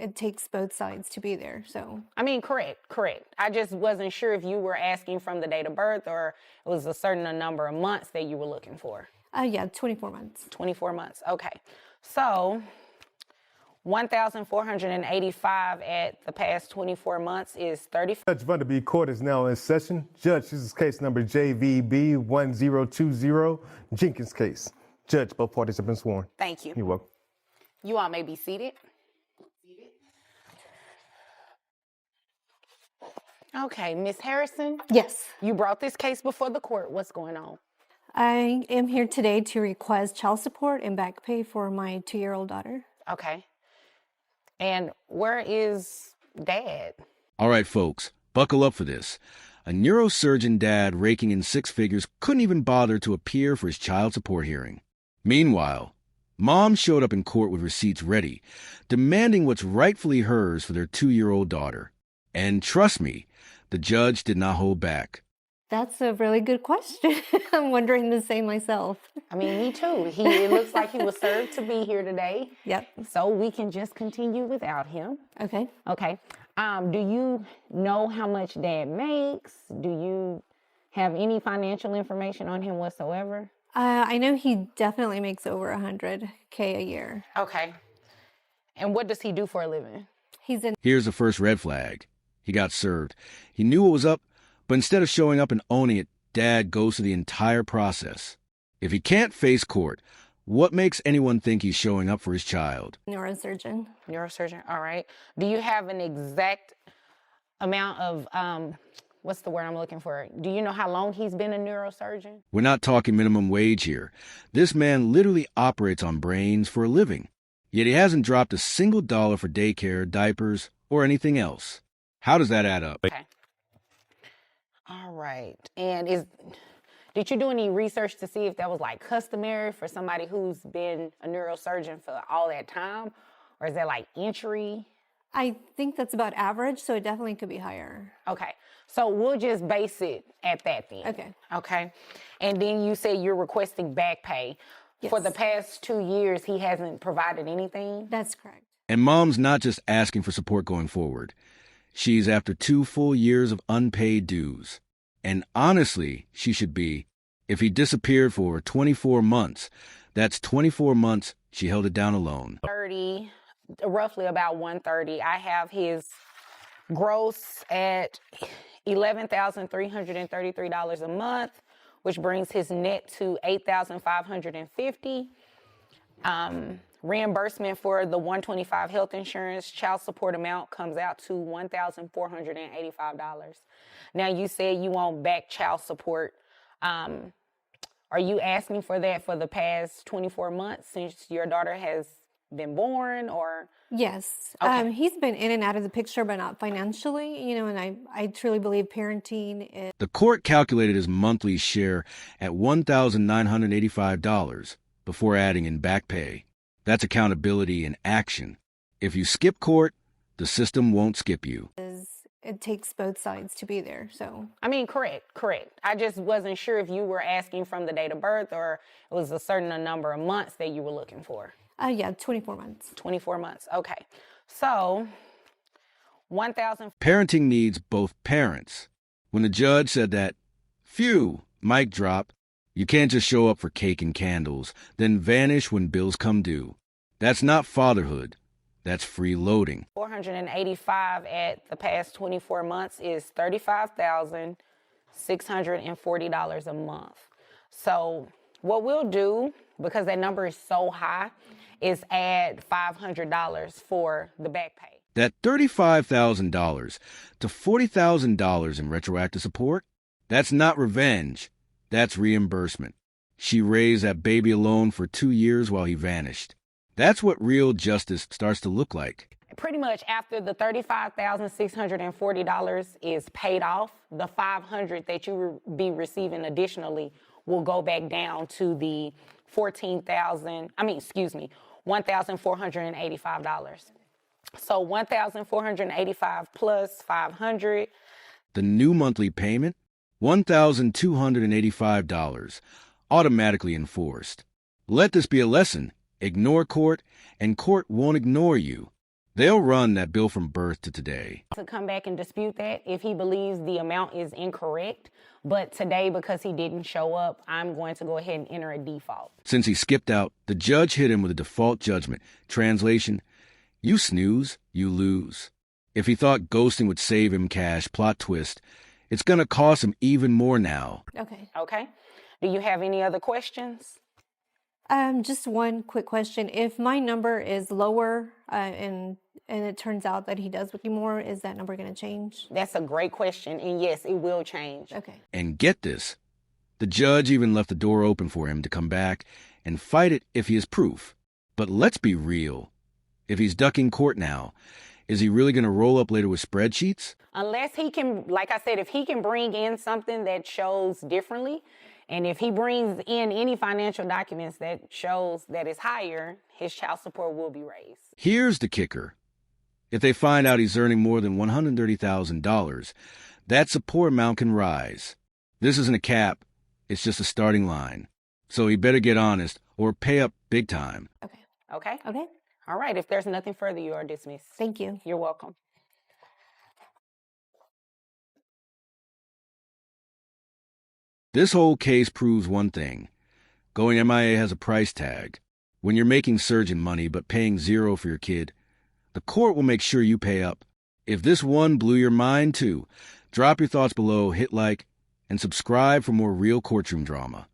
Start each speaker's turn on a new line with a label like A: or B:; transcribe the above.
A: it takes both sides to be there. So
B: I mean, correct. I just wasn't sure if you were asking from the date of birth or it was a certain number of months that you were looking for.
A: yeah, 24 months.
B: 24 months. Okay. So 1,485 at the past 24 months is 35.
C: Judge Vanderby Court is now in session. Judge, this is case number JVB 1020, Jenkins case. Judge, both parties have been sworn.
B: Thank you.
C: You're welcome.
B: You all may be seated. Okay, Ms. Harrison,
A: Yes.
B: you brought this case before the court. What's going on?
A: I am here today to request child support and back pay for my 2-year-old daughter.
B: Okay. And where is Dad?
D: All right, folks, buckle up for this. A neurosurgeon dad raking in 6 figures couldn't even bother to appear for his child support hearing. Meanwhile, Mom showed up in court with receipts ready, demanding what's rightfully hers for their 2-year-old daughter. And trust me, the judge did not hold back.
A: That's a really good question. I'm wondering the same myself.
B: I mean, me too. It looks like he was served to be here today.
A: Yep.
B: So we can just continue without him.
A: Okay.
B: Okay. Do you know how much Dad makes? Do you have any financial information on him whatsoever?
A: I know he definitely makes over $100K a year.
B: Okay. And what does he do for a living?
D: Here's the first red flag. He got served. He knew what was up, but instead of showing up and owning it, Dad goes through the entire process. If he can't face court, what makes anyone think he's showing up for his child?
A: Neurosurgeon.
B: Neurosurgeon, all right. Do you have an exact amount of, what's the word I'm looking for? Do you know how long he's been a neurosurgeon?
D: We're not talking minimum wage here. This man literally operates on brains for a living. Yet he hasn't dropped a single dollar for daycare, diapers, or anything else. How does that add up?
B: Okay. All right. And did you do any research to see if that was like customary for somebody who's been a neurosurgeon for all that time? Or is that like entry?
A: I think that's about average, so it definitely could be higher.
B: Okay. So we'll just base it at that then.
A: Okay.
B: Okay. And then you say you're requesting back pay.
A: Yes.
B: For the past 2 years, he hasn't provided anything?
A: That's correct.
D: And Mom's not just asking for support going forward. She's after 2 full years of unpaid dues. And honestly, she should be. If he disappeared for 24 months, that's 24 months she held it down alone.
B: 30, roughly about 130. I have his gross at $11,333 a month, which brings his net to $8,550. Reimbursement for the $125 health insurance child support amount comes out to $1,485. Now, you said you want back child support. Are you asking for that for the past 24 months since your daughter has been born, or?
A: Yes.
B: Okay.
A: He's been in and out of the picture, but not financially, and I truly believe parenting is...
D: The court calculated his monthly share at $1,985 before adding in back pay. That's accountability in action. If you skip court, the system won't skip you.
A: It takes both sides to be there, so...
B: I mean, correct. I just wasn't sure if you were asking from the date of birth or it was a certain number of months that you were looking for.
A: Yeah, 24 months.
B: 24 months, okay. So, 1,000...
D: Parenting needs both parents. When the judge said that, phew, mic drop, you can't just show up for cake and candles, then vanish when bills come due. That's not fatherhood. That's freeloading.
B: 485 at the past 24 months is $35,640 a month. So what we'll do, because that number is so high, is add $500 for the back pay.
D: That $35,000 to $40,000 in retroactive support, that's not revenge. That's reimbursement. She raised that baby alone for 2 years while he vanished. That's what real justice starts to look like.
B: Pretty much after the $35,640 is paid off, the $500 that you will be receiving additionally will go back down to the $1,485. So $1,485 plus $500.
D: The new monthly payment, $1,285, automatically enforced. Let this be a lesson. Ignore court, and court won't ignore you. They'll run that bill from birth to today.
B: To come back and dispute that if he believes the amount is incorrect. But today, because he didn't show up, I'm going to go ahead and enter a default.
D: Since he skipped out, the judge hit him with a default judgment. Translation, you snooze, you lose. If he thought ghosting would save him cash, plot twist, it's going to cost him even more now.
A: Okay.
B: Okay. Do you have any other questions?
A: Just one quick question. If my number is lower and it turns out that he does with you more, is that number going to change?
B: That's a great question. And yes, it will change.
A: Okay.
D: And get this, the judge even left the door open for him to come back and fight it if he has proof. But let's be real. If he's ducking court now, is he really going to roll up later with spreadsheets?
B: Unless he can, like I said, if he can bring in something that shows differently, and if he brings in any financial documents that shows that it's higher, his child support will be raised.
D: Here's the kicker. If they find out he's earning more than $130,000, that support amount can rise. This isn't a cap. It's just a starting line. So he better get honest or pay up big time.
A: Okay.
B: Okay?
A: Okay.
B: All right. If there's nothing further, you are dismissed.
A: Thank you.
B: You're welcome.
D: This whole case proves one thing. Going MIA has a price tag. When you're making surgeon money but paying zero for your kid, the court will make sure you pay up. If this one blew your mind too, drop your thoughts below, hit like, and subscribe for more real courtroom drama.